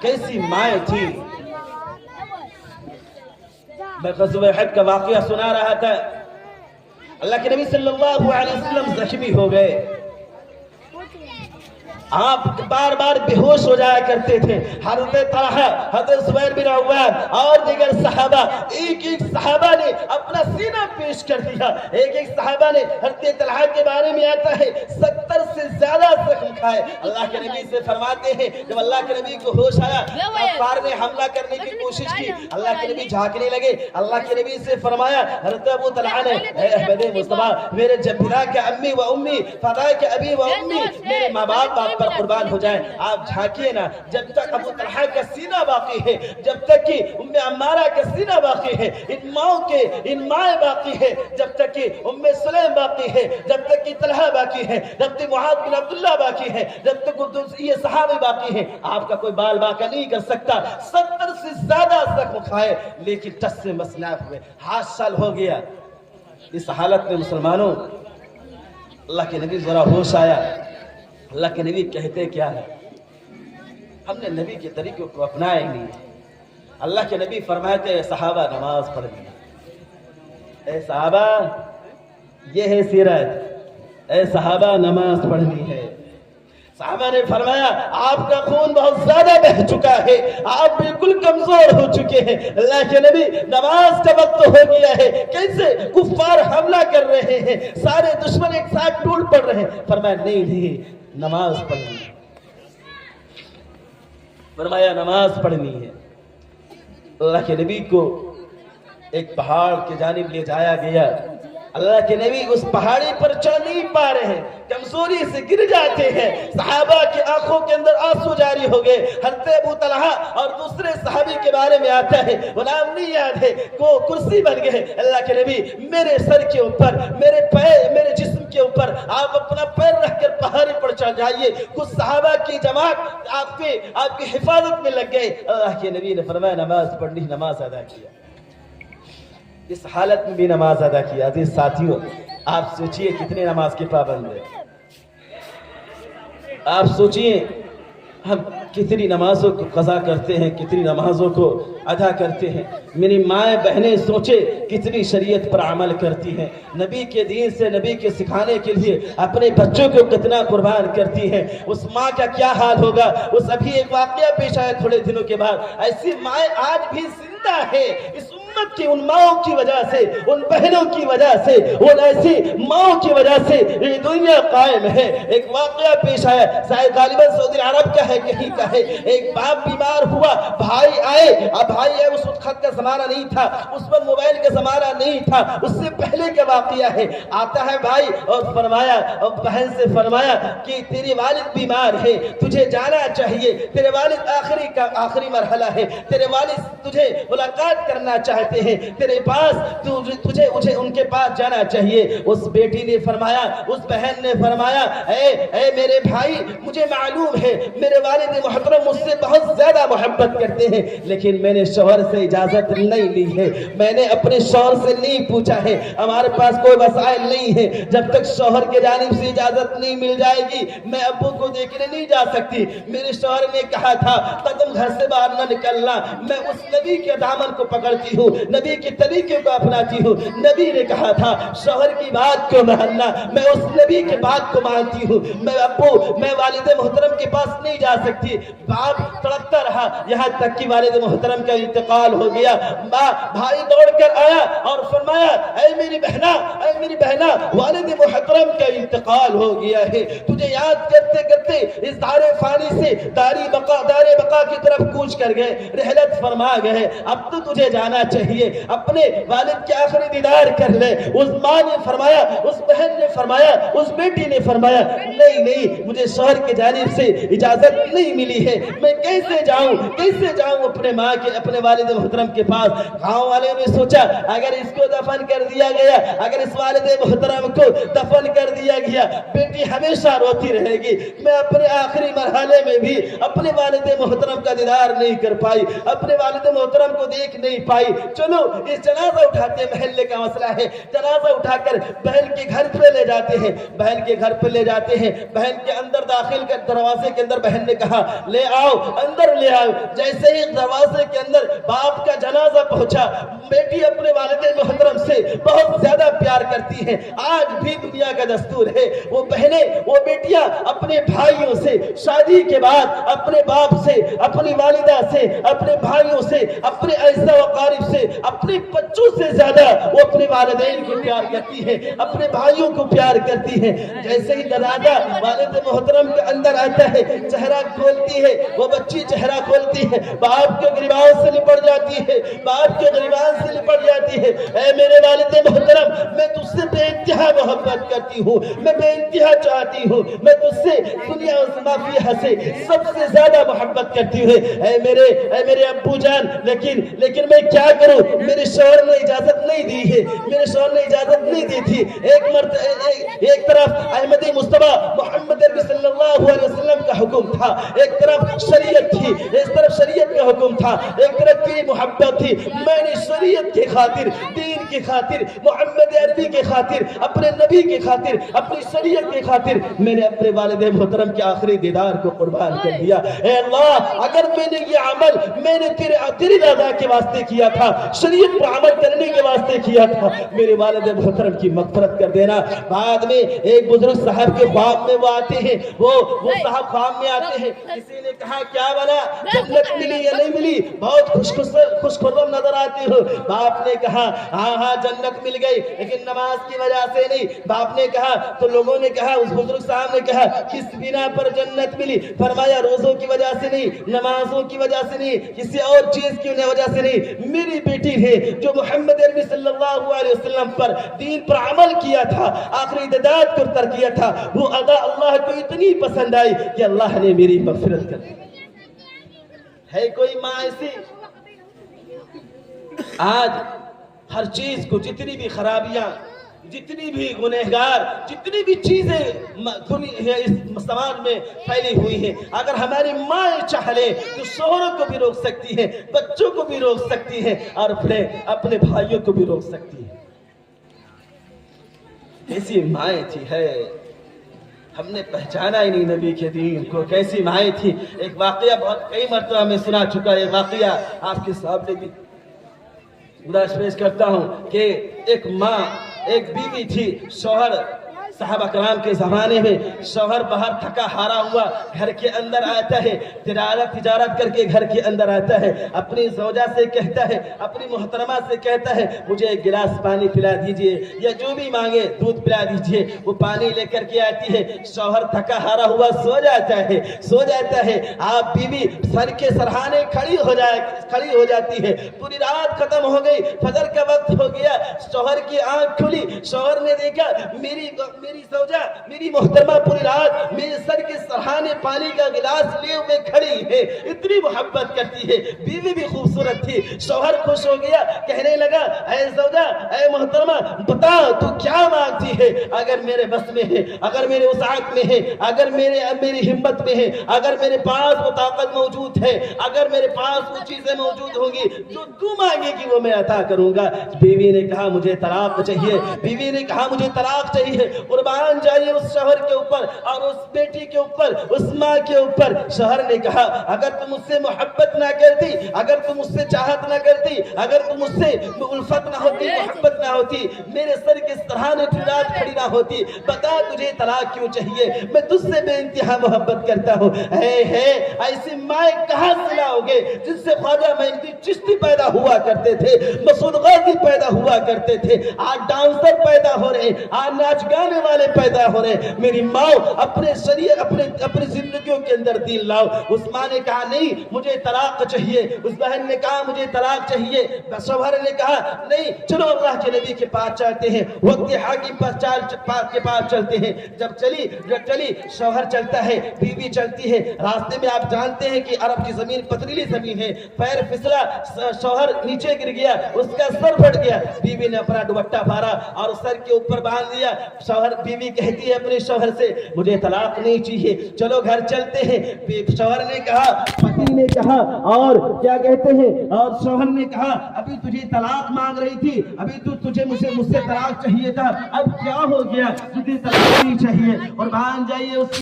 कैसी माएँ थी। मैं ग़ज़वा उहद का वाक़या सुना रहा था। अल्लाह के नबी सल्लल्लाहु अलैहि वसल्लम ज़ख्मी हो गए, आप बार बार बेहोश हो जाया करते थे। हज़रत तलहा, हज़रत ज़ुबैर बिन अव्वाम और दीगर सहाबा, एक एक सहाबा ने अपना सीना पेश कर दिया। एक एक सहाबा ने हज़रत तलहा के बारे में आता है 70 से ज्यादा जख्म खाए। अल्लाह के नबी से फरमाते हैं जब अल्लाह के नबी को होश आया, कफ़ार ने हमला करने की कोशिश की, अल्लाह के नबी झांकने लगे। अल्लाह के नबी से फरमाया हज़रत अबू तलहा ने, अहमद मुस्तफा, मेरे जबीरा के अम्मी व उम्मी, फदा के अबी व उम्मी, मेरे माँ बाप आप पर कुर्बान हो जाए, आप झांकिए ना। जब तक अबू तलहा का सीना बाकी है, जब तक कि उम्मे अम्मारा का सीना बाकी है, इन माएँ बाकी है, जब तक कि उम्मे सुलैम बाकी है, जब तक कि तलहा बाकी है, जब तक मुआद बिन अब्दुल्लाह बाकी है, जब तक ये सहाबे बाकी है, आपका कोई बाल बाका नहीं कर सकता। 70 से ज्यादा जख्म खाए, लेकिन टस से मस ना हुए। 8 साल हो गया। इस हालत में मुसलमानों, अल्लाह के नबी जरा होश आया। अल्लाह के नबी कहते क्या है, हमने नबी के तरीकों को अपनाया ही नहीं। अल्लाह के नबी फरमाते हैं सहाबा नमाज पढ़नी है। ए सहाबा, ये है सीरत। ए सहाबा, नमाज पढ़नी है। सहाबा ने फरमाया आपका खून बहुत ज्यादा बह चुका है, आप बिल्कुल कमजोर हो चुके हैं। अल्लाह के नबी, नमाज का वक्त हो गया है। कैसे कुफ्फार हमला कर रहे हैं, सारे दुश्मन एक साथ टूट पड़ रहे हैं। फरमाया नहीं, नमाज पढ़नी है। फरमाया नमाज पढ़नी है। अल्लाह के नबी को एक पहाड़ के जानिब ले जाया गया। अल्लाह के नबी उस पहाड़ी पर चढ़ नहीं पा रहे हैं, कमजोरी से गिर जाते हैं। सहाबा की आंखों के अंदर आंसू जारी हो गए। हज़रत अबू तलहा और दूसरे सहाबी के बारे में आता है, वो नाम नहीं याद है, वो कुर्सी बन गए। अल्लाह के नबी, मेरे सर के ऊपर, मेरे पैर, मेरे जिस्म के ऊपर आप अपना पैर रखकर पहाड़ी पर चढ़ जाइए। कुछ सहाबा की जमात आपकी हिफाजत में लग गए। अल्लाह के नबी ने फरमाया नमाज पढ़नी, नमाज अदा किया। इस हालत में भी नमाज अदा किया। अजीज साथियों, आप सोचिए कितने नमाज के पाबंद हैं। आप सोचिए हम कितनी नमाजों को कज़ा करते हैं, कितनी नमाजों को अदा करते हैं। मेरी माएँ बहनें सोचे कितनी शरीयत पर अमल करती हैं, नबी के दीन से, नबी के सिखाने के लिए अपने बच्चों को कितना कुर्बान करती हैं। उस माँ का क्या हाल होगा। उस अभी एक वाकया पेश आया थोड़े दिनों के बाद। ऐसी माएँ आज भी जिंदा है इस उम्मत की, उन माओं की वजह से, उन बहनों की वजह से, उन ऐसी माओं की वजह से ये दुनिया कायम है। एक वाकया पेश आया, शायद गालिबन सऊदी अरब का है, कहीं का है। एक बाप बीमार हुआ, भाई आए। अब भाई आए, उस वक्त खत का जमाना नहीं था, उस पर मोबाइल का जमाना नहीं था, उससे पहले का वाकया है। आता है भाई और फरमाया, और बहन से फरमाया कि तेरी वालिद बीमार है, तुझे जाना चाहिए। तेरे वालिद आखिरी मरहला है, तेरे वालिद तुझे मुलाकात करना चाहते हैं, तेरे पास तुझे उनके पास जाना चाहिए। उस बेटी ने फरमाया, उस बहन ने फरमाया, ए मेरे भाई, मुझे मालूम है मेरे वालिद मोहतरम मुझसे बहुत ज्यादा मोहब्बत करते हैं, लेकिन मैंने शौहर से इजाजत नहीं ली है, मैंने अपने शौहर से नहीं पूछा है, हमारे पास कोई वसाइल नहीं है। जब तक शौहर के जानिब से इजाजत नहीं मिल जाएगी मैं अब्बू को देखने नहीं जा सकती। मेरे शौहर ने कहा था कदम घर से बाहर न निकलना। मैं उस नबी के दामन को पकड़ती हूँ, नबी के तरीके को अपनाती हूँ। नबी ने कहा था शौहर की बात को मानना, मैं उस नबी के बात को मानती हूँ। मैं वालिद मोहतरम के पास नहीं जा सकती। बाप तड़पता रहा, यहाँ तक कि वालिद मोहतरम का इंतकाल हो गया। भाई दौड़ कर आया और फरमाया, ऐ मेरी बहना, वालिद मोहतरम का इंतकाल हो गया है। तुझे याद करते करते इस दारे फानी से दारे बका की तरफ कूच कर गए, रहलत फरमा गए। अब तो तुझे जाना चाहिए, अपने वालिद के आखिरी दीदार कर ले। उस माँ ने फरमाया, उस बहन ने फरमाया, उस बेटी ने फरमाया, नहीं, मुझे शौहर के जानिब से इजाजत नहीं मिली है। मैं कैसे जाऊं अपने वालिद मोहतरम के पास। गांव वाले ने सोचा अगर इसको दफन कर दिया गया, अगर इस वालिद मोहतरम को दफन कर दिया गया, बेटी हमेशा रोती रहेगी। मैं अपने आखिरी मरहले में भी अपने वालिद मोहतरम का दीदार नहीं कर पाई, अपने वालिद मोहतरम को देख नहीं पाई। चलो इस जनाजा उठाते, महल्ले का मसला है, जनाजा उठाकर बहन के घर पे ले जाते हैं, बहन के घर पे ले जाते हैं। बहन के अंदर दाखिल कर, दरवाजे के अंदर बहन ने कहा ले आओ, अंदर ले आओ। जैसे ही दरवाजे के अंदर बाप का जनाजा पहुंचा, बेटी अपने वालिद मोहतरम से बहुत ज्यादा प्यार करती है। आज भी दुनिया का दस्तूर है, वो बहनें, वो बेटियां अपने भाइयों से शादी के बाद, अपने बाप से, अपनी वालिदा से, अपने भाइयों से, अपने ऐसा वकारिब से, अपने बच्चों से ज्यादा वो अपने वालिदैन को प्यार करती है, अपने भाइयों को प्यार करती है। जैसे ही जनाजा वालिद मोहतरम के अंदर आता है, चेहरा खोलती है, वो बच्ची चेहरा खोलती है, बाप के गिरबान से लिपट जाती है, बाप के गिरबान से लिपट जाती है। ऐ मेरे वालिद मोहतरम, मैं तुझसे बेइंतहा मोहब्बत करती हूँ, मैं बेइंतहा चाहती हूँ, मैं तुझसे दुनिया और माफिया से सबसे ज्यादा मोहब्बत करती हूँ। ऐ मेरे अब्बू जान, लेकिन मैं क्या करूं, मेरे शौहर ने इजाजत नहीं दी है, मेरे शौहर ने इजाजत नहीं दी थी। एक तरफ अहमदी मुस्तफा मोहम्मद अरबी सल्लल्लाहु अलैहि वसल्लम का हुक्म था, एक तरफ शरीयत थी, एक तरफ शरीयत का हुक्म था, एक तरफ की मोहब्बत थी। मैंने शरीयत के खातिर, दीन के खातिर, मोहम्मद अरबी के खातिर, अपने नबी के खातिर, अपनी शरीयत के खातिर मैंने अपने वालिद मोहतरम के आखिरी दीदार को कुर्बान कर दिया। ऐ अल्लाह, अगर मैंने ये अमल मैंने तेरी रज़ा के वास्ते किया था, शरीयत पर अमल करने के वास्ते किया था, मेरे वालिद मोहतरम की मग़फ़िरत कर देना। बाद में एक बुजुर्ग साहब के ख्वाब में वो आते हैं, वो साहब ख्वाब में आते हैं। किसी ने कहा क्या बना, जन्नत मिली या नहीं मिली, बहुत खुशखुर्रम नजर आती हो। बाप ने कहा हाँ जन्नत मिल गई, लेकिन नमाज की वजह से नहीं। बाप ने कहा, तो लोगों ने कहा, उस बुजुर्ग साहब ने कहा किस बिना पर जन्नत मिली? फरमाया रोजों की वजह से नहीं, नमाजों की वजह से नहीं, किसी और चीज की वजह से नहीं। मेरी बेटी ने जो मोहम्मद अरबी सल्लल्लाहु अलैहि वसल्लम पर, दीन पर अमल किया था, आखिरी इबादत को तरक किया था, वो अदा अल्लाह को इतनी पसंद आई कि अल्लाह ने मेरी मग़फ़िरत कर दी। है कोई माँ ऐसी? आज हर चीज को, जितनी भी खराबियां, जितनी भी गुनहगार, जितनी भी चीजें इस समाज में फैली हुई हैं, अगर हमारी माँ चाह ले तो शौहरों को भी रोक सकती है, बच्चों को भी रोक सकती है, और अपने भाइयों को भी रोक सकती है। कैसी माएँ थी है, हमने पहचाना ही नहीं नबी के दीन को। कैसी माएँ थी। एक वाकया बहुत कई मरतबा में सुना चुका है, वाकया आपके सामने भी गुजारिश पेश करता हूँ कि एक माँ, एक बीवी थी, शौहर, साहबा कराम के ज़माने में शौहर बाहर थका हारा हुआ घर के अंदर आता है, तिजारत करके घर के अंदर आता है, अपनी ज़ौजा से कहता है, अपनी मोहतरमा से कहता है मुझे एक गिलास पानी पिला दीजिए, या जो भी मांगे दूध पिला दीजिए। वो पानी लेकर के आती है, शौहर थका हारा हुआ सो जाता है। आप बीवी सर के सरहाने खड़ी हो जाती है। पूरी रात खत्म हो गई, फजर का वक्त हो गया, शौहर की आंख खुली, शौहर ने देखा मेरी ज़ौजा, मेरी मोहतरमा पूरी रात मेरे सर के सरहाने पानी का गिलास लिए हुए खड़ी है, इतनी मोहब्बत करती है। बीवी भी खूबसूरत थी। शौहर खुश हो गया, कहने लगा ऐ ज़ौजा, ऐ मोहतरमा, बता तू क्या मांगती है? अगर मेरे बस में है, अगर मेरे वसाअत में है, अगर मेरी हिम्मत में है, अगर मेरे पास वो ताकत मौजूद है, अगर मेरे पास वो चीजें मौजूद होंगी जो तू मांगेगी वो मैं अता करूंगा। बीवी ने कहा मुझे तलाक चाहिए, बीवी ने कहा मुझे तलाक चाहिए। कुर्बान जाइए उस शौहर के ऊपर और उस बेटी के ऊपर, उस माँ के ऊपर। शौहर ने कहा अगर तुम मुझसे मोहब्बत ना करती, अगर तुम मुझसे चाहत ना करती, अगर तुम मुझसे उल्फत ना होती, मोहब्बत ना होती, मेरे सर के सरहाने रात खड़ी ना होती, बता तुझे तलाक क्यों चाहिए? मैं तुझसे बेइंतहा मोहब्बत करता हूँ। ऐसी माए कहाँ से लाओगे जिनसे ख्वाजा मेहदी चिश्ती पैदा हुआ करते थे, मसूद गाजी पैदा हुआ करते थे, आज डांसर पैदा हो रहे, आज नाच गाने वाले पैदा हो रहे। मेरी माँ अपने शरीर, अपने जिंदगियों के अंदर दीन लाओ। उस माँ ने कहा नहीं मुझे तलाक चाहिए, उस बहन ने कहा मुझे तलाक चाहिए। शौहर ने कहा नहीं चलो अल्लाह के नबी के पास चलते हैं, वक्त हाकिम के पास चलते हैं। जब चली शौहर चलता है, बीवी चलती है। रास्ते में आप जानते हैं कि अरब की जमीन पथरीली जमीन है, पैर फिसला, शौहर नीचे गिर गया, उसका सर फट गया। बीवी ने अपना दुपट्टा फाड़ा और सर के ऊपर बांध दिया। शौहर بیوی کہتی ہے اپنے شوہر سے مجھے طلاق نہیں چاہیے، چلو گھر چلتے ہیں۔ شوہر نے کہا، پتی نے کہا، اور کیا کہتے ہیں، اور شوہر نے کہا ابھی تجھے طلاق مانگ رہی تھی، ابھی تجھے مجھ سے طلاق چاہیے تھا، اب کیا ہو گیا، تجھے طلاق نہیں چاہیے۔ اور مان جائیے اس